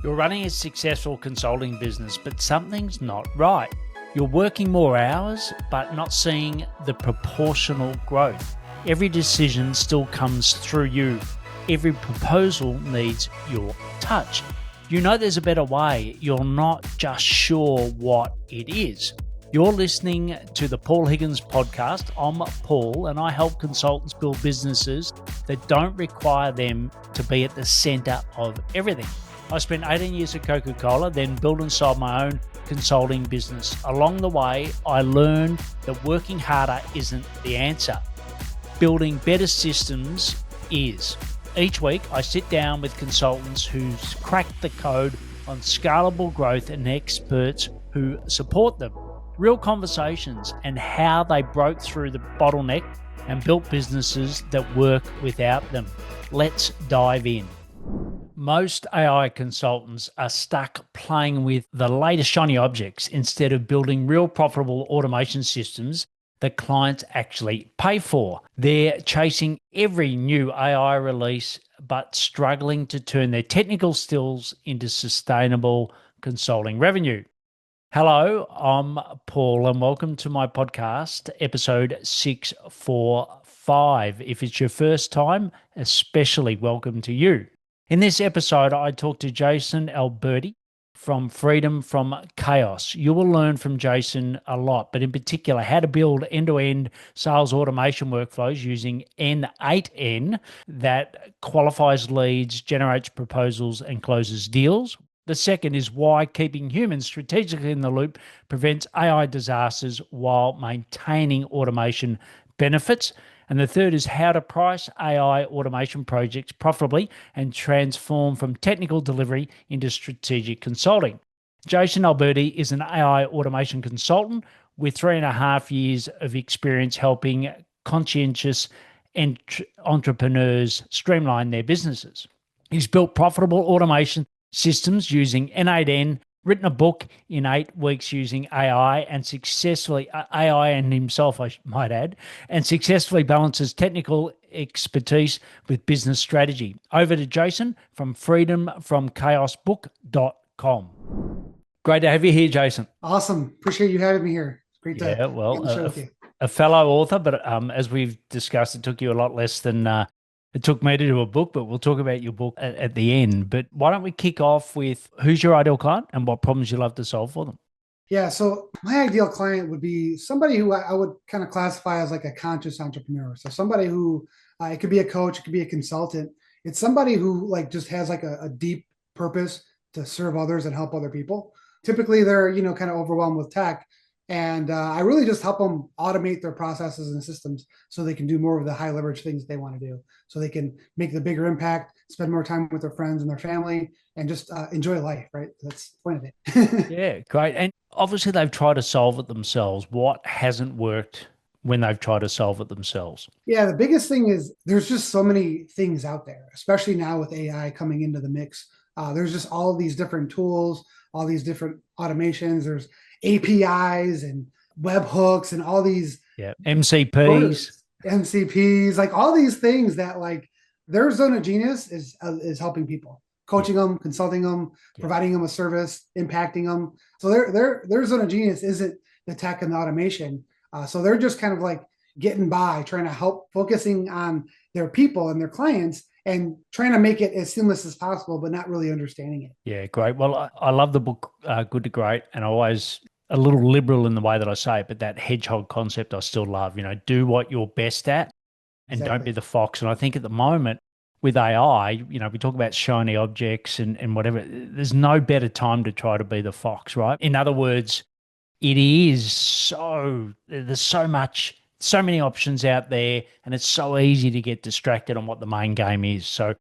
You're running a successful consulting business, but something's not right. You're working more hours, but not seeing the proportional growth. Every decision still comes through you. Every proposal needs your touch. You know there's a better way. You're not just sure what it is. You're listening to the Paul Higgins podcast. I'm Paul, and I help consultants build businesses that don't require them to be at the center of everything. I spent 18 years at Coca-Cola, then built and sold my own consulting business. Along the way, I learned that working harder isn't the answer. Building better systems is. Each week, I sit down with consultants who's cracked the code on scalable growth and experts who support them. Real conversations and how they broke through the bottleneck and built businesses that work without them. Let's dive in. Most AI consultants are stuck playing with the latest shiny objects instead of building real profitable automation systems that clients actually pay for. They're chasing every new AI release, but struggling to turn their technical skills into sustainable consulting revenue. Hello, I'm Paul, and welcome to my podcast, episode 645. If it's your first time, especially welcome to you. In this episode, I talked to Jason Alberti from Freedom from Chaos. You will learn from Jason a lot, but in particular, how to build end-to-end sales automation workflows using N8N that qualifies leads, generates proposals, and closes deals. The second is why keeping humans strategically in the loop prevents AI disasters while maintaining automation benefits. And the third is how to price AI automation projects profitably and transform from technical delivery into strategic consulting. Jason Alberti is an AI automation consultant with 3.5 years of experience helping conscientious entrepreneurs streamline their businesses. He's built profitable automation systems using N8N, written a book in 8 weeks using AI and successfully, AI and himself, I might add, and successfully balances technical expertise with business strategy. Over to Jason from freedomfromchaosbook.com. Great to have you here, Jason. Awesome. Appreciate you having me here. It's great to Yeah, be on well, the show with you. a fellow author, but as we've discussed, it took you a lot less than it took me to do a book, but we'll talk about your book at the end. But why don't we kick off with who's your ideal client and what problems you love to solve for them? Yeah, so my ideal client would be somebody who I would kind of classify as like a conscious entrepreneur. So somebody who it could be a coach, it could be a consultant. It's somebody who like just has like a deep purpose to serve others and help other people. Typically, they're kind of overwhelmed with tech, and I really just help them automate their processes and systems so they can do more of the high leverage things they want to do. So they can make the bigger impact, spend more time with their friends and their family, and just enjoy life. Right? That's the point of it. Yeah, great. And obviously, they've tried to solve it themselves. What hasn't worked when they've tried to solve it themselves? Yeah, the biggest thing is there's just so many things out there, especially now with AI coming into the mix. There's just all of these different tools, all these different automations. There's APIs and webhooks and all these Yeah, MCPs. words, MCPs, like all these things that like their zone of genius is helping people, coaching them, consulting them, providing them a service, impacting them. So their zone of genius isn't the tech and the automation. So they're just kind of like getting by, trying to help, focusing on their people and their clients and trying to make it as seamless as possible, but not really understanding it. Yeah, great. Well, I love the book, Good to Great, and I always a little liberal in the way that I say it, but that hedgehog concept I still love. Do what you're best at and don't be the fox. And I think at the moment with AI, we talk about shiny objects and whatever. There's no better time to try to be the fox, right? In other words, there's so many options out there, and it's so easy to get distracted on what the main game is. So I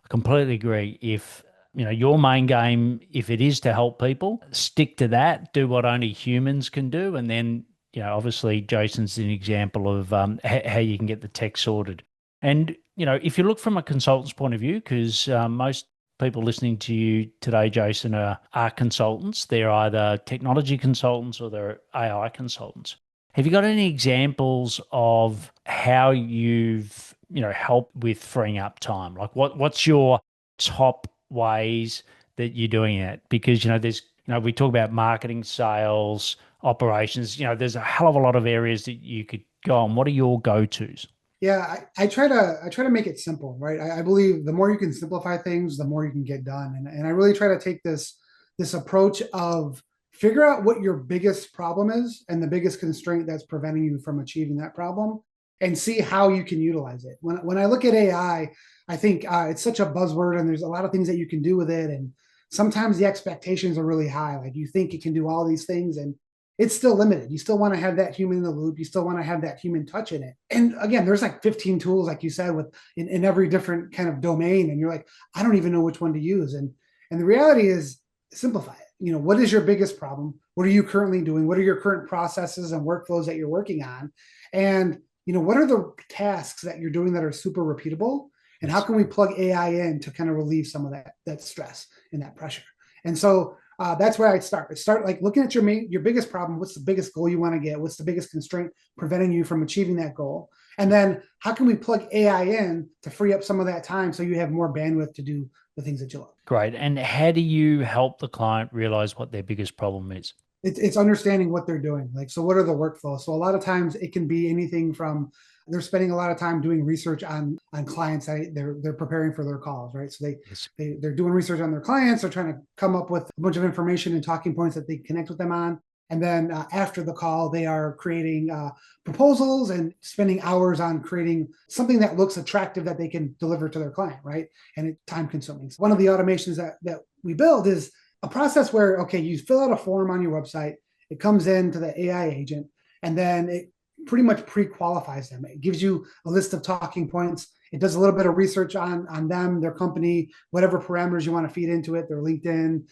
completely agree. If your main game, if it is to help people, stick to that, do what only humans can do. And then, obviously Jason's an example of how you can get the tech sorted. And, if you look from a consultant's point of view, because most people listening to you today, Jason, are consultants. They're either technology consultants or they're AI consultants. Have you got any examples of how you've, helped with freeing up time? Like what's your top ways that you're doing it? Because, there's, we talk about marketing, sales, operations, there's a hell of a lot of areas that you could go on. What are your go-tos? Yeah, I try to make it simple, right? I believe the more you can simplify things, the more you can get done. And I really try to take this approach of figure out what your biggest problem is and the biggest constraint that's preventing you from achieving that problem, and see how you can utilize it. When I look at I think it's such a buzzword, and there's a lot of things that you can do with it. And sometimes the expectations are really high. Like you think it can do all these things, and it's still limited. You still want to have that human in the loop. You still want to have that human touch in it. And again, there's like 15 tools, like you said, with in every different kind of domain. And you're like, I don't even know which one to use. And the reality is simplify it. What is your biggest problem? What are you currently doing? What are your current processes and workflows that you're working on? And what are the tasks that you're doing that are super repeatable? And how Yes. can we plug AI in to kind of relieve some of that stress and that pressure? And so that's where I'd start. Start like looking at your biggest problem. What's the biggest goal you want to get? What's the biggest constraint preventing you from achieving that goal? And then how can we plug AI in to free up some of that time so you have more bandwidth to do the things that you love? Great. And how do you help the client realize what their biggest problem is? It's understanding what they're doing. Like, so what are the workflows? So a lot of times it can be anything from they're spending a lot of time doing research on clients that they're preparing for their calls, right? So Yes. they're doing research on their clients. They're trying to come up with a bunch of information and talking points that they connect with them on. And then after the call, they are creating proposals and spending hours on creating something that looks attractive that they can deliver to their client, right? And it's time consuming. So one of the automations that we build is a process where, okay, you fill out a form on your website, it comes into the AI agent, and then it pretty much pre-qualifies them. It gives you a list of talking points. It does a little bit of research on them, their company, whatever parameters you want to feed into it, their LinkedIn,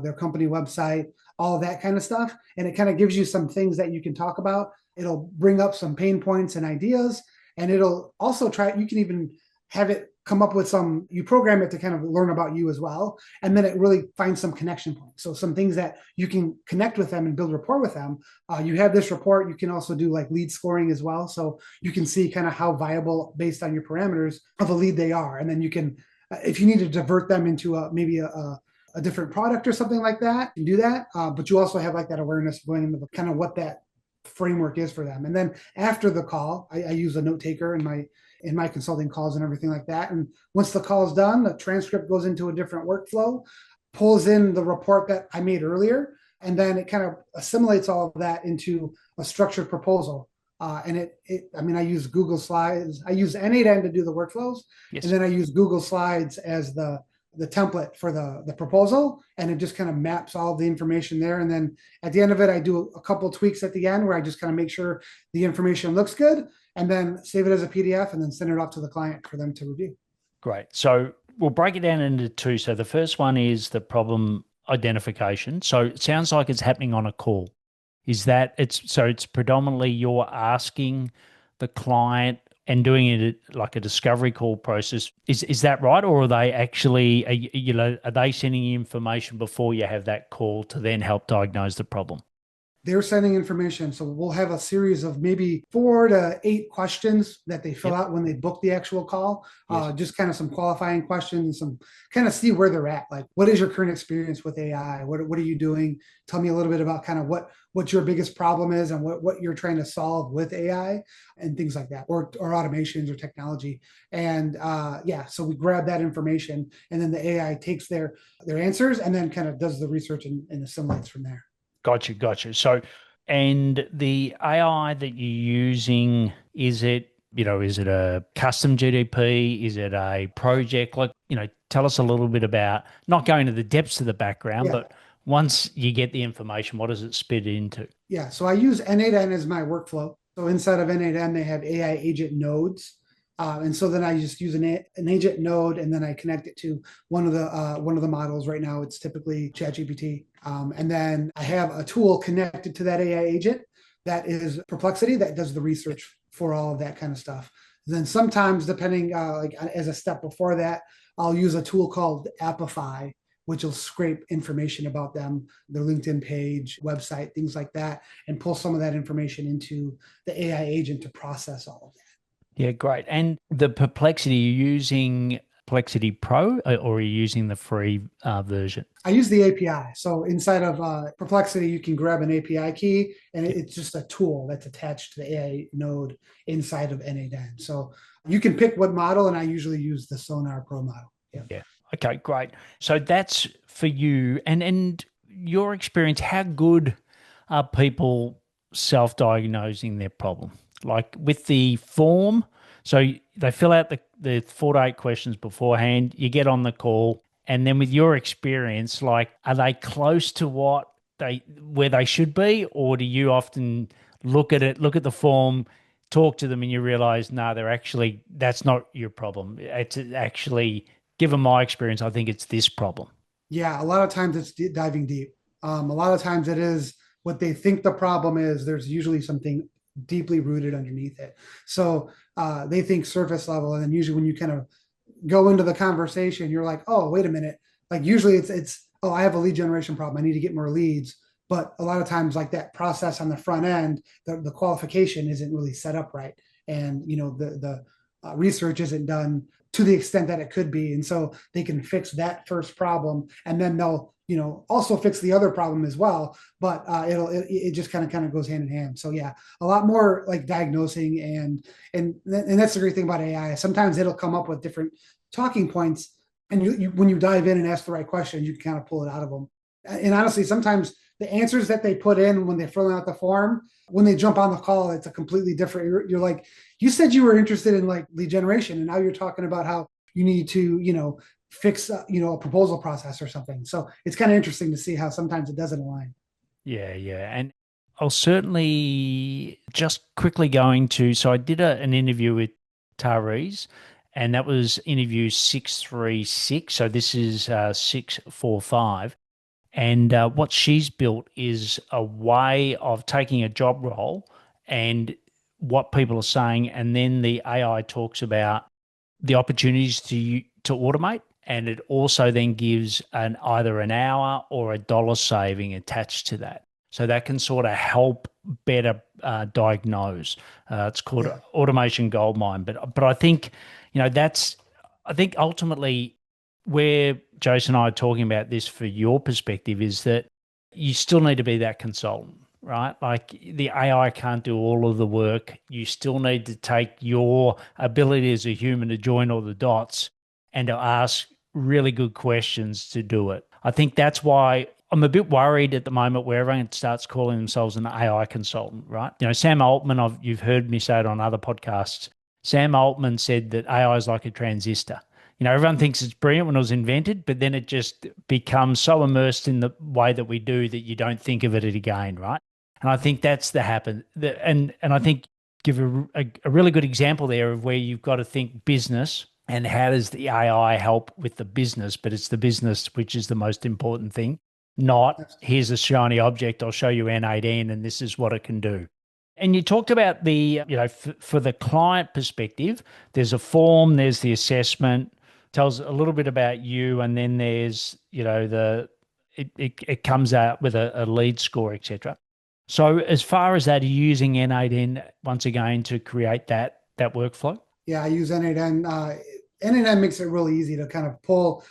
their company website, all of that kind of stuff. And it kind of gives you some things that you can talk about. It'll bring up some pain points and ideas, and it'll also you can even have it come up with you program it to kind of learn about you as well. And then it really finds some connection points. So some things that you can connect with them and build rapport with them. You have this report. You can also do like lead scoring as well. So you can see kind of how viable based on your parameters of a lead they are. And then you can, if you need to divert them into maybe a different product or something like that, you can do that. But you also have like that awareness going into kind of what that framework is for them. And then after the call, I use a note taker in my consulting calls and everything like that. And once the call is done, the transcript goes into a different workflow, pulls in the report that I made earlier, and then it kind of assimilates all of that into a structured proposal. And I use Google Slides. I use N8N to do the workflows, Yes. and then I use Google Slides as the template for the proposal, and it just kind of maps all the information there. And then at the end of it, I do a couple of tweaks at the end where I just kind of make sure the information looks good, and then save it as a PDF and then send it off to the client for them to review. Great. So we'll break it down into two. So the first one is the problem identification. So it sounds like it's happening on a call. Is that it's predominantly you're asking the client and doing it like a discovery call process. Is that right? Or are they actually, are they sending you information before you have that call to then help diagnose the problem? They're sending information. So we'll have a series of maybe 4 to 8 questions that they fill Yep. out when they book the actual call. Yes. Just kind of some qualifying questions, some kind of see where they're at. Like, what is your current experience with AI? What are you doing? Tell me a little bit about kind of what your biggest problem is and what you're trying to solve with AI and things like that, or automations or technology. And so we grab that information, and then the AI takes their answers and then kind of does the research and assimilates from there. Gotcha. So, and the AI that you're using, is it a custom GDP? Is it a project? Like, tell us a little bit about, not going to the depths of the background, Yeah. but once you get the information, what does it spit into? Yeah, so I use N8N as my workflow. So inside of N8N, they have AI agent nodes. And so then I just use an agent node, and then I connect it to one of the models. Right now, it's typically ChatGPT. And then I have a tool connected to that AI agent that is Perplexity that does the research for all of that kind of stuff. Then sometimes, depending, like as a step before that, I'll use a tool called Appify, which will scrape information about them, their LinkedIn page, website, things like that, and pull some of that information into the AI agent to process all of that. Yeah, great. And the Perplexity, you're using Perplexity Pro, or are you using the free version? I use the API. So inside of Perplexity, you can grab an API key, and it's just a tool that's attached to the AI node inside of N8N. So you can pick what model, and I usually use the Sonar Pro model. Yeah. Yeah. Okay, great. So that's for you. And your experience, how good are people self-diagnosing their problem? Like with the form, so they fill out the 4 to 8 questions beforehand, you get on the call, and then with your experience, like are they close to what they where they should be, or do you often look at it, look at the form, talk to them and you realize, no, they're actually, that's not your problem. It's actually, given my experience, I think it's this problem. Yeah, a lot of times it's diving deep. A lot of times it is what they think the problem is. There's usually something deeply rooted underneath it. So they think surface level, and then usually when you kind of go into the conversation, you're like, oh, wait a minute. Like usually it's oh, I have a lead generation problem. I need to get more leads. But a lot of times, like that process on the front end, the qualification isn't really set up right, and the research isn't done to the extent that it could be, and so they can fix that first problem, and then they'll also fix the other problem as well. But it just kind of goes hand in hand. So yeah, a lot more like diagnosing, and that's the great thing about AI. Sometimes it'll come up with different talking points, and when you dive in and ask the right questions, you can kind of pull it out of them. And honestly, sometimes the answers that they put in when they're filling out the form, when they jump on the call, it's a completely different. You're like, you said you were interested in like lead generation, and now you're talking about how you need to, fix, a proposal process or something. So it's kind of interesting to see how sometimes it doesn't align. Yeah, yeah. And I'll certainly just quickly going to, so I did an interview with Tariz, and that was interview 636. So this is 645. And what she's built is a way of taking a job role and what people are saying, and then the AI talks about the opportunities to automate, and it also then gives either an hour or a dollar saving attached to that. So that can sort of help better diagnose. It's called Yeah. automation goldmine. But I think I think ultimately where Jason and I are talking about this for your perspective is that you still need to be that consultant, right? Like the AI can't do all of the work. You still need to take your ability as a human to join all the dots and to ask really good questions to do it. I think that's why I'm a bit worried at the moment where everyone starts calling themselves an AI consultant, right? Sam Altman, you've heard me say it on other podcasts. Sam Altman said that AI is like a transistor. Everyone thinks it's brilliant when it was invented, but then it just becomes so immersed in the way that we do that you don't think of it again, right? And I think that's the happen. And I think give a really good example there of where you've got to think business and how does the AI help with the business, but it's the business which is the most important thing, not here's a shiny object, I'll show you N8N and this is what it can do. And you talked about for the client perspective, there's a form, there's the assessment, tells a little bit about you, and then there's it comes out with a lead score, etc. So as far as that, are you using N8N once again to create that workflow? Yeah, I use N8N. N8N makes it really easy to kind of pull.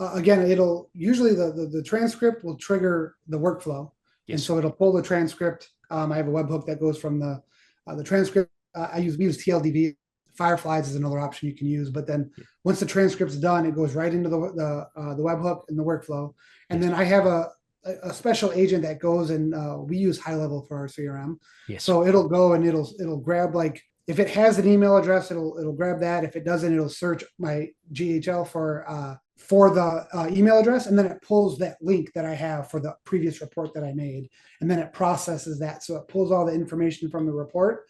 Again, it'll usually the transcript will trigger the workflow, and Yes. so it'll pull the transcript. I have a webhook that goes from the transcript. We use TLDV. Fireflies is another option you can use, but then once the transcript's done, it goes right into the webhook and the workflow. And then I have a special agent that goes and we use High Level for our CRM. Yes. So it'll go and it'll grab, like if it has an email address, it'll grab that. If it doesn't, it'll search my GHL for the email address, and then it pulls that link that I have for the previous report that I made, and then it processes that. So it pulls all the information from the report,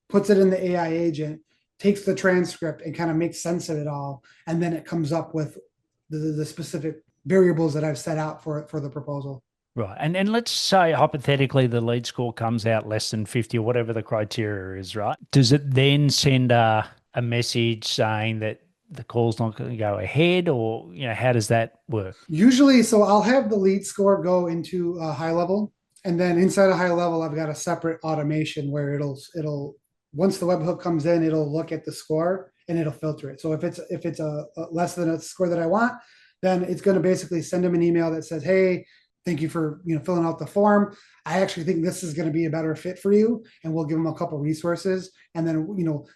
puts it in the AI agent, takes the transcript and kind of makes sense of it all, and then it comes up with the specific variables that I've set out for the proposal. Right. And let's say hypothetically the lead score comes out less than 50 or whatever the criteria is, right? Does it then send a message saying that the call's not going to go ahead, or how does that work? Usually, so I'll have the lead score go into a High Level, and then inside a High Level, I've got a separate automation where it'll once the webhook comes in, it'll look at the score and it'll filter it. So if it's a less than a score that I want, then it's going to basically send them an email that says, hey, thank you for filling out the form. I actually think this is going to be a better fit for you, and we'll give them a couple of resources. And then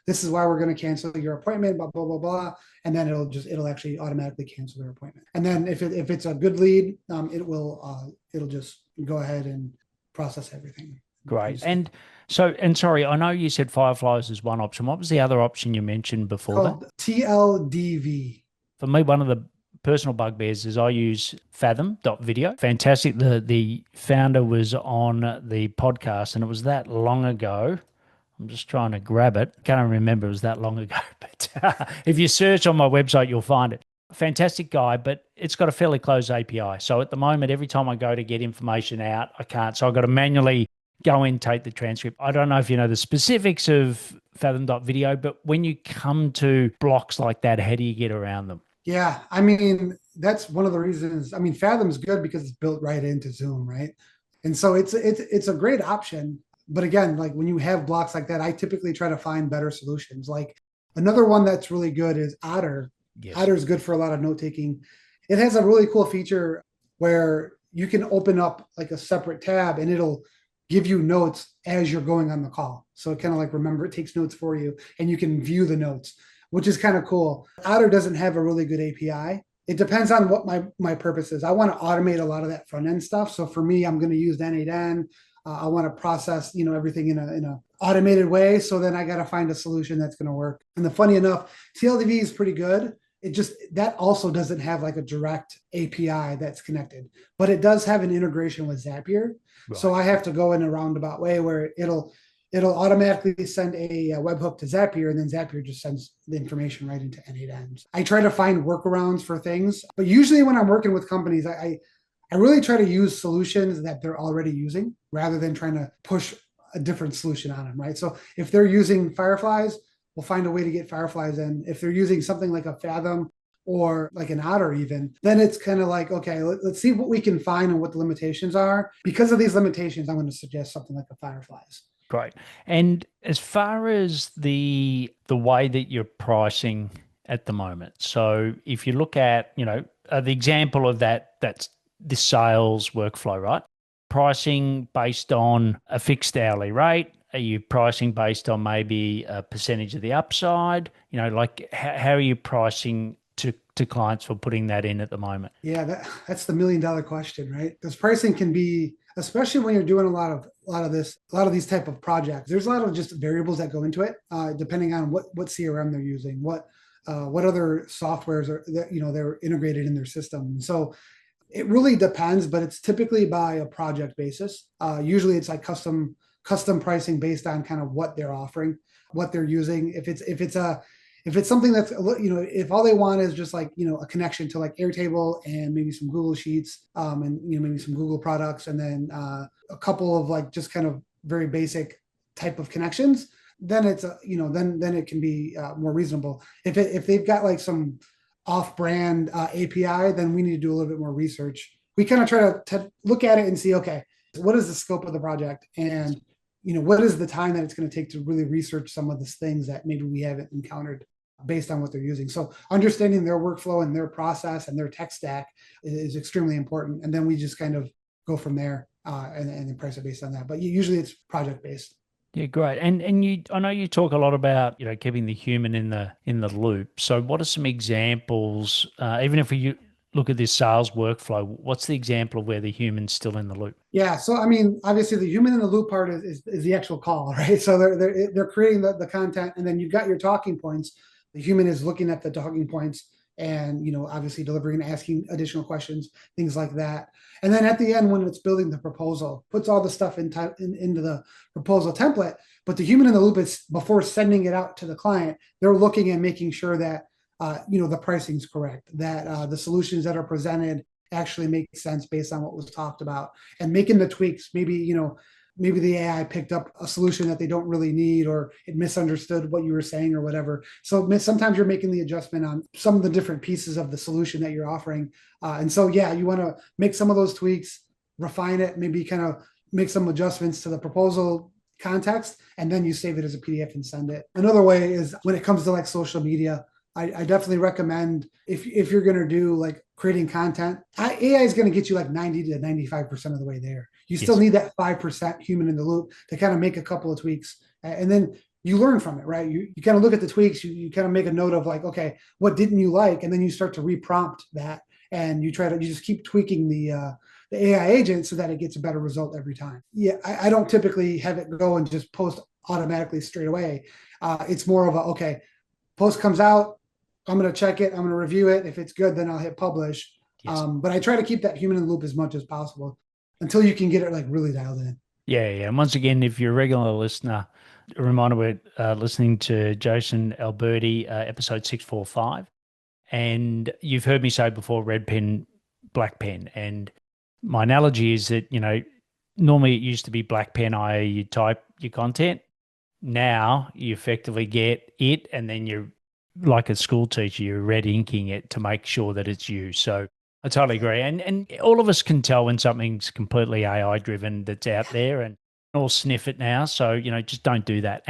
this is why we're going to cancel your appointment, blah blah blah blah. And then it'll actually automatically cancel their appointment. And then if it's a good lead, it'll just go ahead and process everything. Great. And sorry, I know you said Fireflies is one option. What was the other option you mentioned before that? TLDV. For me, one of the personal bugbears is I use Fathom.video. Fantastic. The founder was on the podcast, and it was that long ago. I'm just trying to grab it. Can't remember it was that long ago, but if you search on my website, you'll find it. Fantastic guy, but it's got a fairly closed API. So at the moment, every time I go to get information out, I can't. So I've got to manually go in, take the transcript. I don't know if you know the specifics of Fathom.video, but when you come to blocks like that, how do you get around them? Yeah, I mean, that's one of the reasons. I mean, Fathom's good because it's built right into Zoom, right? And so it's a great option. But again, like when you have blocks like that, I typically try to find better solutions. Like another one that's really good is Otter. Yes. Otter is good for a lot of note taking. It has a really cool feature where you can open up like a separate tab and it'll give you notes as you're going on the call. So it kind of like it takes notes for you and you can view the notes, which is kind of cool. Otter doesn't have a really good API. It depends on what my purpose is. I want to automate a lot of that front end stuff. So for me, I'm going to use N8N. I want to process, everything in a automated way. So then I got to find a solution that's going to work. And funny enough, TLDV is pretty good. That also doesn't have like a direct API that's connected, but it does have an integration with Zapier. Right. So I have to go in a roundabout way where it'll automatically send a webhook to Zapier, and then Zapier just sends the information right into N8N. I try to find workarounds for things, but usually when I'm working with companies, I really try to use solutions that they're already using rather than trying to push a different solution on them, right? So if they're using Fireflies, we'll find a way to get Fireflies in. If they're using something like a Fathom or like an Otter even, then it's kind of like, okay, let's see what we can find and what the limitations are. Because of these limitations, I'm going to suggest something like a Fireflies. Great. And as far as the way that you're pricing at the moment, so if you look at, the example of that's the sales workflow, right? Pricing based on a fixed hourly rate. Are you pricing based on maybe a percentage of the upside? Like how are you pricing to clients for putting that in at the moment? Yeah, that's the $1 million question, right? Because pricing can be, especially when you're doing a lot of these type of projects, there's a lot of just variables that go into it, depending on what CRM they're using, what other softwares they're integrated in their system. So it really depends, but it's typically by a project basis. Usually it's like custom pricing based on kind of what they're offering, what they're using. If it's something that's, if all they want is just like, a connection to like Airtable and maybe some Google Sheets, and maybe some Google products, and then a couple of like just kind of very basic type of connections, then it's then it can be more reasonable. If they've got like some off-brand API, then we need to do a little bit more research. We kind of try to look at it and see, okay, what is the scope of the project, and what is the time that it's going to take to really research some of these things that maybe we haven't encountered based on what they're using. So understanding their workflow and their process and their tech stack is extremely important. And then we just kind of go from there and then price it based on that. But usually it's project based. Yeah, great. And I know you talk a lot about keeping the human in the loop. So what are some examples? Even if we look at this sales workflow, what's the example of where the human's still in the loop? Yeah, so I mean, obviously the human in the loop part is the actual call, right? So they're creating the content, and then you've got your talking points. The human is looking at the talking points and obviously delivering, asking additional questions, things like that. And then at the end, when it's building the proposal, puts all the stuff into the proposal template. But the human in the loop is, before sending it out to the client, they're looking and making sure that the pricing is correct, that the solutions that are presented actually make sense based on what was talked about, and making the tweaks. Maybe the AI picked up a solution that they don't really need, or it misunderstood what you were saying or whatever. So sometimes you're making the adjustment on some of the different pieces of the solution that you're offering. And so, yeah, you want to make some of those tweaks, refine it, maybe kind of make some adjustments to the proposal, context, and then you save it as a PDF and send it. Another way is when it comes to like social media, I definitely recommend if you're going to do like creating content, AI is going to get you like 90 to 95% of the way there. You still Yes. need that 5% human in the loop to kind of make a couple of tweaks. And then you learn from it, right? You kind of look at the tweaks, you kind of make a note of like, okay, what didn't you like? And then you start to reprompt that, and you just keep tweaking the AI agent so that it gets a better result every time. Yeah, I don't typically have it go and just post automatically straight away. It's more of a, okay, post comes out, I'm going to check it, I'm going to review it. If it's good, then I'll hit publish. Yes. But I try to keep that human in the loop as much as possible until you can get it like really dialed in. Yeah, yeah. And once again, if you're a regular listener, a reminder we're listening to Jason Alberti, episode 645. And you've heard me say before, red pen, black pen. And my analogy is that, normally it used to be black pen, i.e. you type your content. Now you effectively get it, and then you're like a school teacher, you're red inking it to make sure that it's you. So I totally agree. And all of us can tell when something's completely AI driven that's out there, and all sniff it now. So, just don't do that.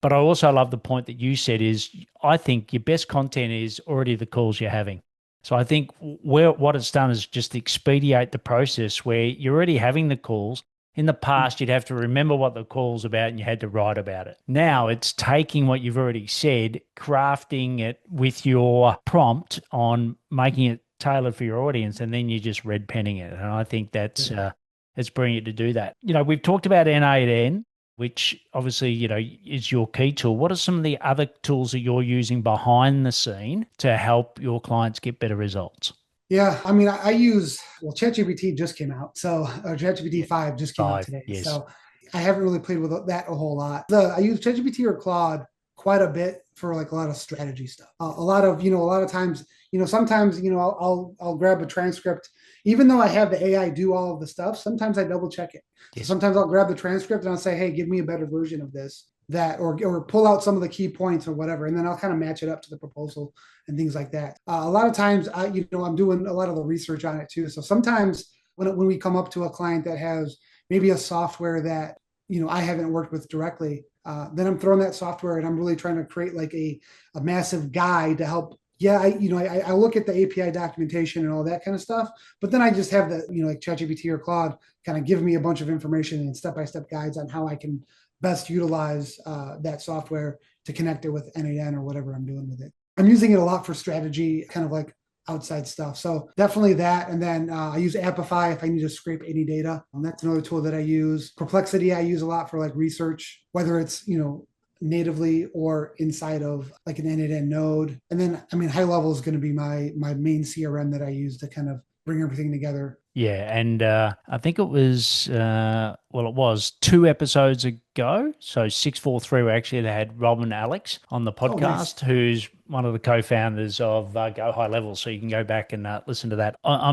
But I also love the point that you said is I think your best content is already the calls you're having. So I think what it's done is just expedite the process where you're already having the calls. In the past, you'd have to remember what the call's about and you had to write about it. Now it's taking what you've already said, crafting it with your prompt on making it tailored for your audience, and then you're just red penning it. And I think it's brilliant to do that. We've talked about N8N, which obviously, is your key tool. What are some of the other tools that you're using behind the scene to help your clients get better results? Yeah, I mean, I use, well, ChatGPT just came out. So, ChatGPT 5 just came out Five, today. yes. So, I haven't really played with that a whole lot. I use ChatGPT or Claude quite a bit for like a lot of strategy stuff. A lot of times, sometimes, I'll grab a transcript, even though I have the AI do all of the stuff. Sometimes I double check it. Yes. So sometimes I'll grab the transcript and I'll say, hey, give me a better version of this, that, or pull out some of the key points or whatever, and then I'll kind of match it up to the proposal and things like that. A lot of times, I'm doing a lot of the research on it too. So sometimes when we come up to a client that has maybe a software that I haven't worked with directly, then I'm throwing that software and I'm really trying to create like a massive guide to help. Yeah, I look at the API documentation and all that kind of stuff, but then I just have the like ChatGPT or Claude kind of give me a bunch of information and step-by-step guides on how I can best utilize that software to connect it with N8N or whatever I'm doing with it. I'm using it a lot for strategy, kind of like outside stuff. So definitely that. And then I use Apify if I need to scrape any data. That's another tool that I use. Perplexity I use a lot for like research, whether it's, natively or inside of like an N8N node. And then, I mean, high level is going to be my main CRM that I use to kind of bring everything together. Yeah, and I think it was it was 2 episodes ago. So 643, actually, they had Rob and Alex on the Oh, nice. podcast, who's one of the co-founders of Go High Level. So you can go back and listen to that. I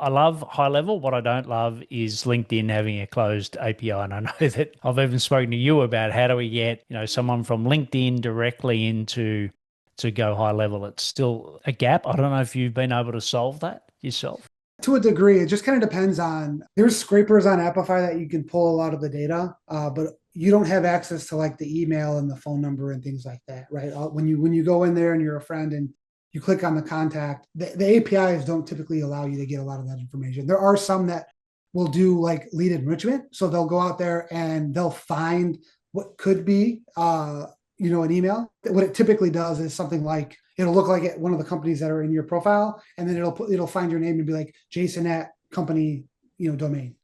love High Level. What I don't love is LinkedIn having a closed API. And I know that I've even spoken to you about how do we get someone from LinkedIn directly into to Go High Level. It's still a gap. I don't know if you've been able to solve that yourself. To a degree, it just kind of depends on, there's scrapers on Apify that you can pull a lot of the data, but you don't have access to like the email and the phone number and things like that, right? When you go in there and you're a friend and you click on the contact, the APIs don't typically allow you to get a lot of that information. There are some that will do like lead enrichment. So they'll go out there and they'll find what could be, an email. What it typically does is something like, it'll look like one of the companies that are in your profile, and then it'll find your name and be like Jason at company, domain.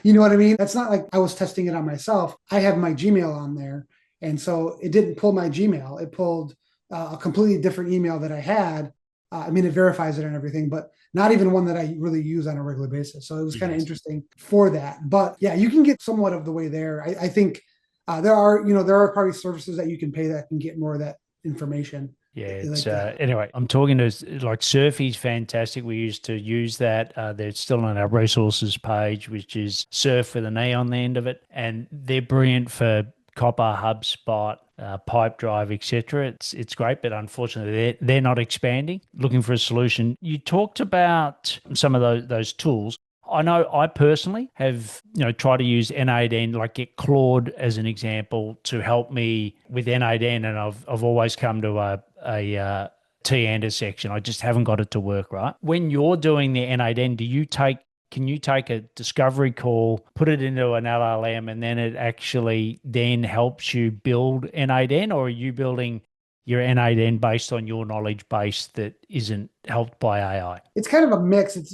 You know what I mean? That's not like I was testing it on myself. I have my Gmail on there, and so it didn't pull my Gmail. It pulled a completely different email that I had. I mean, it verifies it and everything, but not even one that I really use on a regular basis. So it was kind of interesting for that. But yeah, you can get somewhat of the way there. I think there are probably services that you can pay that can get more of that information. Yeah, it's anyway, I'm talking to like Surfy's fantastic. We used to use that. They're still on our resources page, which is Surf with an E on the end of it. And they're brilliant for Copper, HubSpot, Pipedrive, etc. It's great, but unfortunately they're not expanding. Looking for a solution. You talked about some of those tools. I know I personally have, tried to use N8N, like get Claude as an example to help me with N8N, and I've always come to a intersection. I just haven't got it to work right. When you're doing the N8N, can you take a discovery call, put it into an LLM, and then it actually then helps you build N8N, or are you building your N8N based on your knowledge base that isn't helped by AI? It's kind of a mix. It's,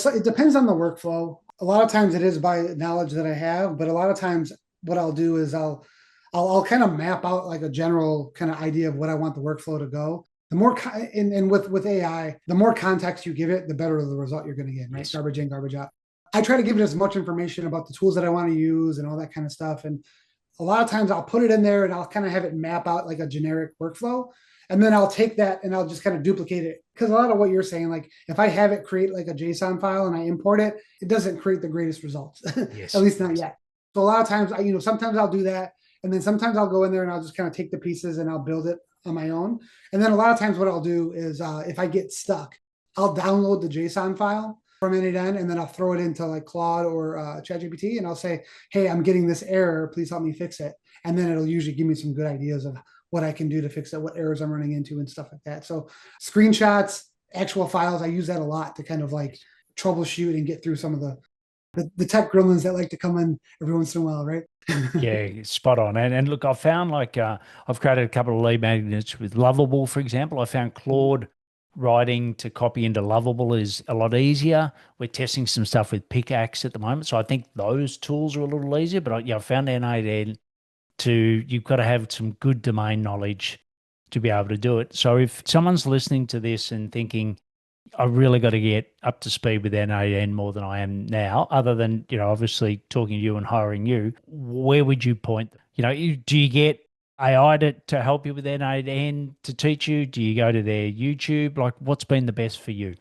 so it depends on the workflow. A lot of times it is by knowledge that I have, but a lot of times what I'll do is I'll kind of map out like a general kind of idea of what I want the workflow to go. The more and with AI, the more context you give it, the better the result you're going to get, right? Yes. Garbage in, garbage out. I try to give it as much information about the tools that I want to use and all that kind of stuff. And a lot of times I'll put it in there and I'll kind of have it map out like a generic workflow. And then I'll take that and I'll just kind of duplicate it. Because a lot of what you're saying, like if I have it create like a JSON file and I import it, it doesn't create the greatest results, Yes. at least not yet. So a lot of times, sometimes I'll do that. And then sometimes I'll go in there and I'll just kind of take the pieces and I'll build it on my own. And then a lot of times what I'll do is if I get stuck, I'll download the JSON file from N8N and then I'll throw it into like Claude or ChatGPT and I'll say, hey, I'm getting this error. Please help me fix it. And then it'll usually give me some good ideas of what I can do to fix it, what errors I'm running into and stuff like that. So screenshots, actual files, I use that a lot to kind of like troubleshoot and get through some of the tech gremlins that like to come in every once in a while, right? Yeah, spot on. And look, I've found like I've created a couple of lead magnets with Lovable, for example. I found Claude writing to copy into Lovable is a lot easier. We're testing some stuff with Pickaxe at the moment, so I think those tools are a little easier. But I found N8N you've got to have some good domain knowledge to be able to do it. So if someone's listening to this and thinking, I really got to get up to speed with N8N more than I am now, other than, obviously talking to you and hiring you, where would you point? Do you get AI to help you with N8N to teach you? Do you go to their YouTube? Like, what's been the best for you?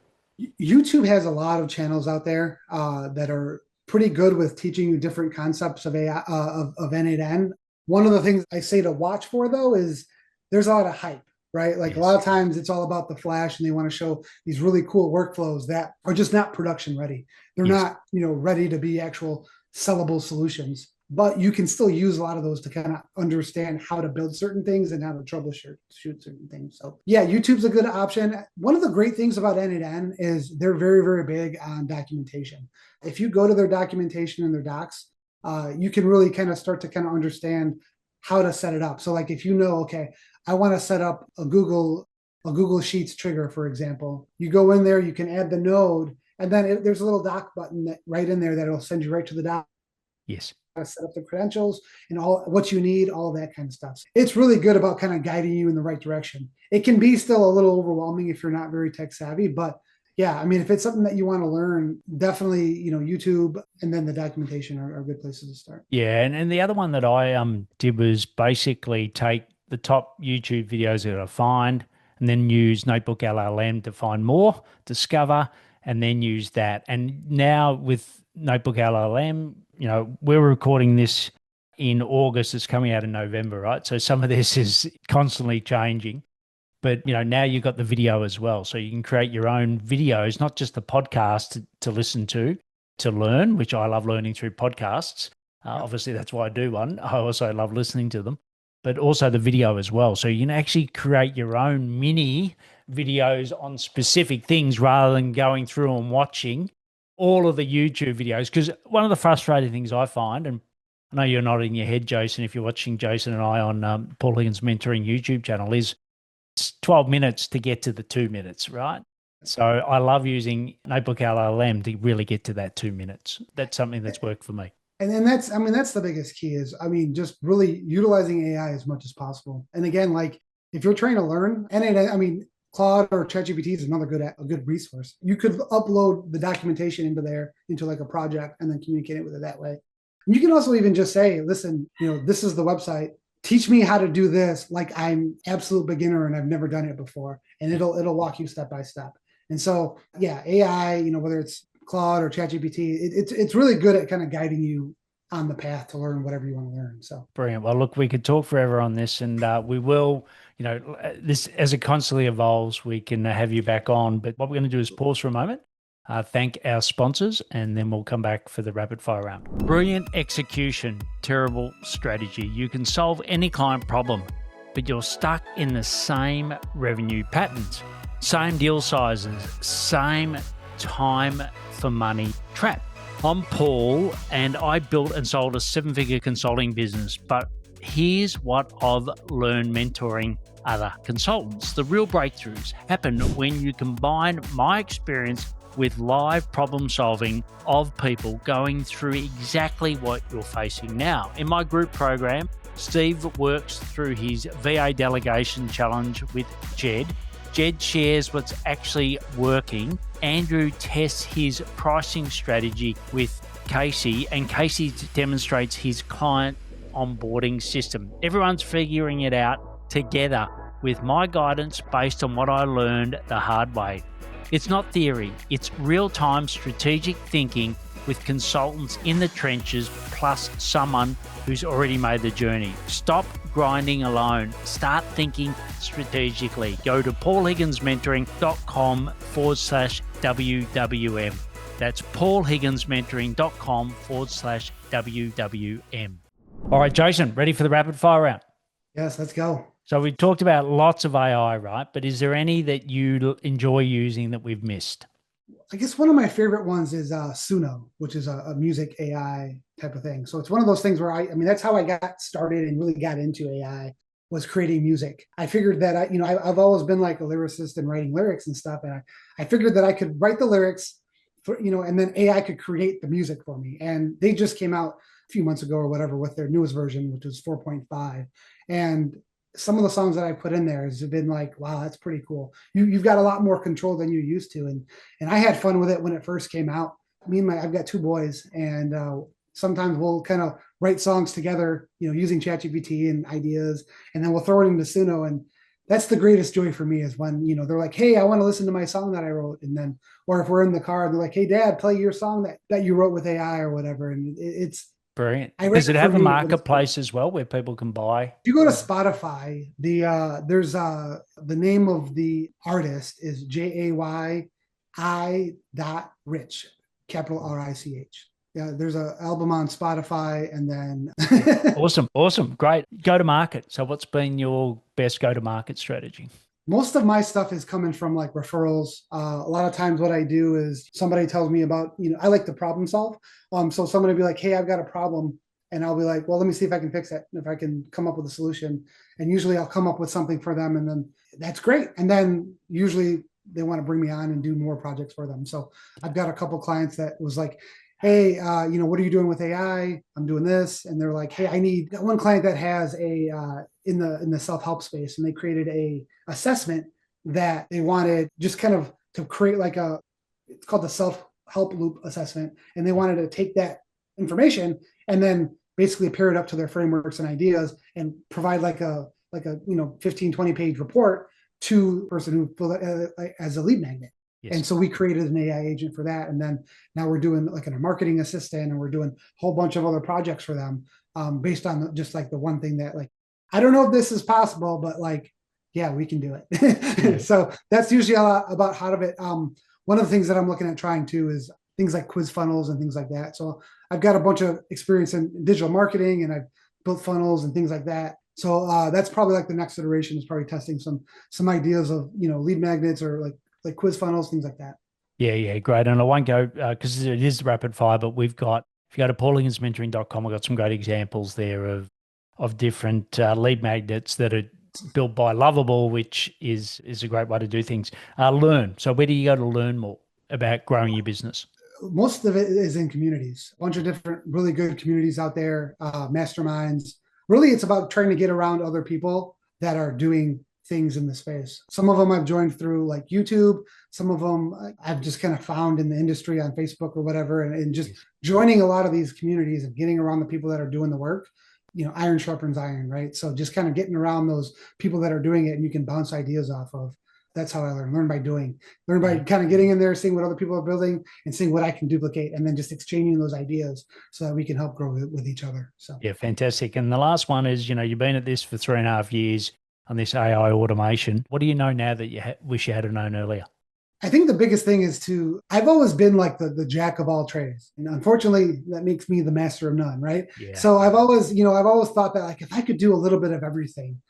YouTube has a lot of channels out there that are pretty good with teaching you different concepts of AI of N8N. One of the things I say to watch for though is there's a lot of hype, right? Like a lot of times it's all about the flash and they want to show these really cool workflows that are just not production ready. They're not, ready to be actual sellable solutions, but you can still use a lot of those to kind of understand how to build certain things and how to troubleshoot certain things. So yeah, YouTube's a good option. One of the great things about N8N is they're very, very big on documentation. If you go to their documentation and their docs, you can really kind of start to kind of understand how to set it up. So like if okay, I want to set up a Google Sheets trigger, for example, you go in there, you can add the node, and then there's a little doc button that right in there that will send you right to the doc. Yes. Set up the credentials and all what you need, all of that kind of stuff. It's really good about kind of guiding you in the right direction. It can be still a little overwhelming if you're not very tech savvy, but yeah, I mean, if it's something that you want to learn, definitely, YouTube and then the documentation are good places to start. Yeah, and the other one that I did was basically take the top YouTube videos that I find and then use Notebook LLM to find more, discover, and then use that. And now with Notebook LLM, we're recording this in August. It's coming out in November, right? So some of this is constantly changing. But now you've got the video as well. So you can create your own videos, not just the podcast to listen to learn, which I love learning through podcasts. Obviously, that's why I do one. I also love listening to them, but also the video as well. So you can actually create your own mini videos on specific things rather than going through and watching all of the YouTube videos. Because one of the frustrating things I find, and I know you're nodding your head, Jason, if you're watching Jason and I on Paul Higgins Mentoring YouTube channel, is it's 12 minutes to get to the 2 minutes, right? So I love using Notebook LLM to really get to that 2 minutes. That's something that's worked for me. And then that's the biggest key is, just really utilizing AI as much as possible. And again, like if you're trying to learn, and Claude or ChatGPT is another a good resource. You could upload the documentation into like a project and then communicate it with it that way. And you can also even just say, listen, this is the website. Teach me how to do this like I'm absolute beginner and I've never done it before. And it'll walk you step by step. And so, yeah, AI, whether it's Claude or ChatGPT, it's really good at kind of guiding you on the path to learn whatever you want to learn. So brilliant. Well, look, we could talk forever on this, and we will. This as it constantly evolves, we can have you back on. But what we're going to do is pause for a moment. thank our sponsors, and then we'll come back for the rapid fire round. Brilliant execution, terrible strategy. You can solve any client problem, but you're stuck in the same revenue patterns, same deal sizes, same time for money trap. I'm Paul, and I built and sold a 7-figure consulting business, but here's what I've learned mentoring other consultants. The real breakthroughs happen when you combine my experience with live problem solving of people going through exactly what you're facing now. In my group program, Steve works through his VA delegation challenge with Jed. Jed shares what's actually working. Andrew tests his pricing strategy with Casey, and Casey demonstrates his client onboarding system. Everyone's figuring it out together with my guidance based on what I learned the hard way. It's not theory, it's real-time strategic thinking with consultants in the trenches plus someone who's already made the journey. Stop grinding alone. Start thinking strategically. Go to paulhigginsmentoring.com/WWM. That's paulhigginsmentoring.com/WWM. All right, Jason, ready for the rapid fire round? Yes, let's go. So we talked about lots of AI, right? But is there any that you enjoy using that we've missed? I guess one of my favorite ones is Suno, which is a music AI type of thing. So it's one of those things where I mean, that's how I got started and really got into AI, was creating music. I figured that I've always been like a lyricist and writing lyrics and stuff. And I figured that I could write the lyrics for, and then AI could create the music for me. And they just came out a few months ago or whatever with their newest version, which was 4.5. And some of the songs that I put in there has been like, wow, that's pretty cool. You've got a lot more control than you used to. And I had fun with it when it first came out. I've got 2 boys, and sometimes we'll kind of write songs together, using ChatGPT and ideas, and then we'll throw it into Suno. And that's the greatest joy for me, is when, they're like, hey, I want to listen to my song that I wrote. And then, or if we're in the car, they're like, hey, Dad, play your song that you wrote with AI or whatever. And it's brilliant. Does it have a marketplace as well where people can buy? If you go to Spotify, there's the name of the artist is JAYI .Rich, capital RICH. Yeah, there's an album on Spotify, and then Awesome. Great. Go to market. So what's been your best go to market strategy? Most of my stuff is coming from like referrals. A lot of times what I do is somebody tells me about, I like to problem solve. So somebody will be like, hey, I've got a problem. And I'll be like, well, let me see if I can fix it. If I can come up with a solution. And usually I'll come up with something for them. And then that's great. And then usually they want to bring me on and do more projects for them. So I've got a couple clients that was like, hey, what are you doing with AI? I'm doing this. And they're like, hey, I need one client that has in the self-help space, and they created a assessment that they wanted just kind of to create like it's called the self-help loop assessment. And they wanted to take that information and then basically pair it up to their frameworks and ideas and provide like a 15, 20 page report to the person who filled it as a lead magnet. Yes. And so we created an AI agent for that. And then now we're doing like a marketing assistant, and we're doing a whole bunch of other projects for them based on just like the one thing that, like, I don't know if this is possible, but like, yeah, we can do it. Yeah. So that's usually a lot about how to it. One of the things that I'm looking at trying to is things like quiz funnels and things like that. So I've got a bunch of experience in digital marketing, and I've built funnels and things like that. So that's probably like the next iteration is probably testing some ideas of, lead magnets or like quiz funnels, things like that. Yeah, great. And I won't go because it is rapid fire, but if you go to paulhigginsmentoring.com, we've got some great examples there of different lead magnets that are built by Lovable, which is a great way to do things. Learn. So where do you go to learn more about growing your business? Most of it is in communities, a bunch of different really good communities out there, masterminds. Really, it's about trying to get around other people that are doing things in the space. Some of them I've joined through like YouTube. Some of them I've just kind of found in the industry on Facebook or whatever, and just joining a lot of these communities and getting around the people that are doing the work. Iron sharpens iron, right? So just kind of getting around those people that are doing it, and you can bounce ideas off of. That's how I learn by doing, learn by kind of getting in there, seeing what other people are building and seeing what I can duplicate, and then just exchanging those ideas so that we can help grow with each other. So yeah, fantastic. And the last one is, you've been at this for 3.5 years on this AI automation. What do you know now that you wish you had known earlier? I think the biggest thing is I've always been like the jack of all trades. And unfortunately, that makes me the master of none, right? Yeah. So I've always thought that like if I could do a little bit of everything,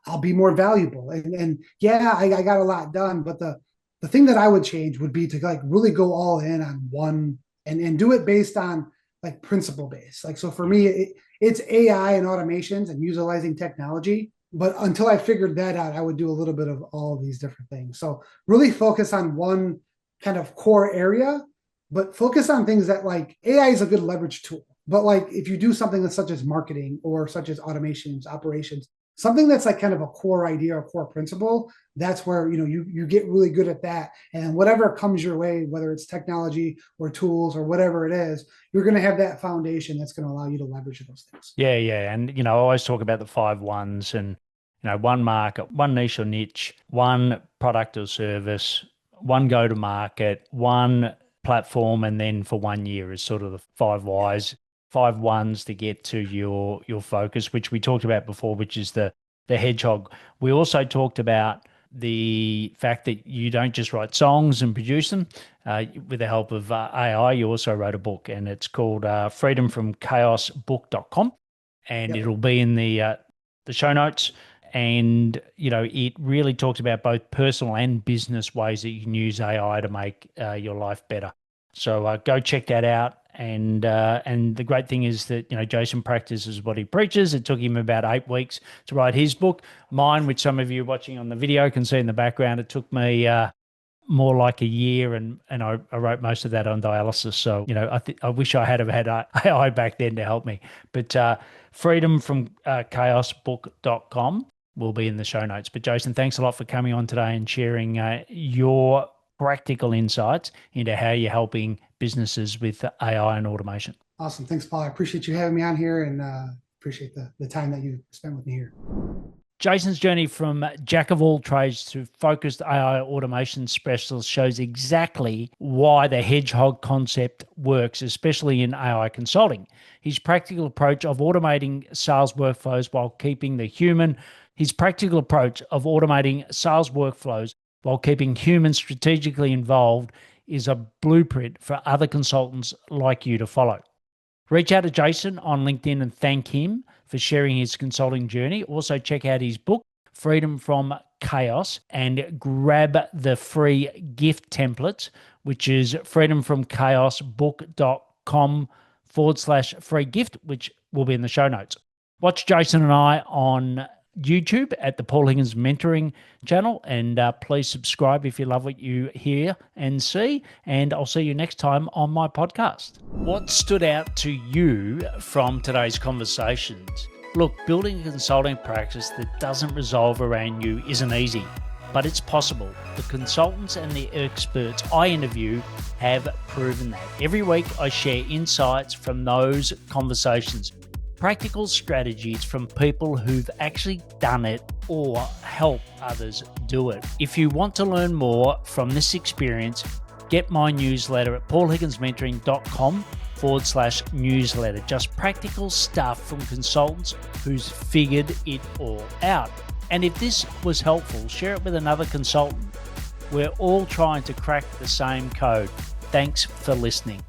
I'll be more valuable. And yeah, I got a lot done, but the thing that I would change would be to like really go all in on one and do it based on like principle based. Like so for me, it's AI and automations and utilizing technology. But until I figured that out, I would do a little bit of all of these different things. So really focus on one kind of core area, but focus on things that like AI is a good leverage tool. But like if you do something that's such as marketing or such as automations, operations, something that's like kind of a core idea or core principle, that's where you get really good at that. And whatever comes your way, whether it's technology or tools or whatever it is, you're going to have that foundation that's going to allow you to leverage those things. Yeah. And, I always talk about the 5 ones and, one market, one niche or niche, one product or service, one go-to-market, one platform, and then for 1 year is sort of the 5 whys, 5 ones to get to your focus, which we talked about before, which is the hedgehog. We also talked about the fact that you don't just write songs and produce them with the help of AI. You also wrote a book, and it's called freedomfromchaosbook.com, and it'll be in the show notes. And, it really talks about both personal and business ways that you can use AI to make your life better. So go check that out. And the great thing is that, Jason practices what he preaches. It took him about 8 weeks to write his book. Mine, which some of you watching on the video can see in the background, it took me more like a year, and I wrote most of that on dialysis. So, I wish I had AI back then to help me. But freedomfromchaosbook.com will be in the show notes. But Jason, thanks a lot for coming on today and sharing your practical insights into how you're helping businesses with AI and automation. Awesome. Thanks, Paul. I appreciate you having me on here and appreciate the time that you spent with me here. Jason's journey from jack of all trades to focused AI automation specialist shows exactly why the hedgehog concept works, especially in AI consulting. His practical approach of automating sales workflows while keeping humans strategically involved is a blueprint for other consultants like you to follow. Reach out to Jason on LinkedIn and thank him for sharing his consulting journey. Also, check out his book, Freedom from Chaos, and grab the free gift template, which is freedomfromchaosbook.com/free gift, which will be in the show notes. Watch Jason and I on YouTube at the Paul Higgins Mentoring channel, and please subscribe if you love what you hear and see, and I'll see you next time on my podcast. What stood out to you from today's conversations? Look, building a consulting practice that doesn't resolve around you isn't easy, but it's possible. The consultants and the experts I interview have proven that. Every week I share insights from those conversations, practical strategies from people who've actually done it or help others do it. If you want to learn more from this experience, get my newsletter at paulhigginsmentoring.com/newsletter. Just practical stuff from consultants who's figured it all out. And if this was helpful, share it with another consultant. We're all trying to crack the same code. Thanks for listening.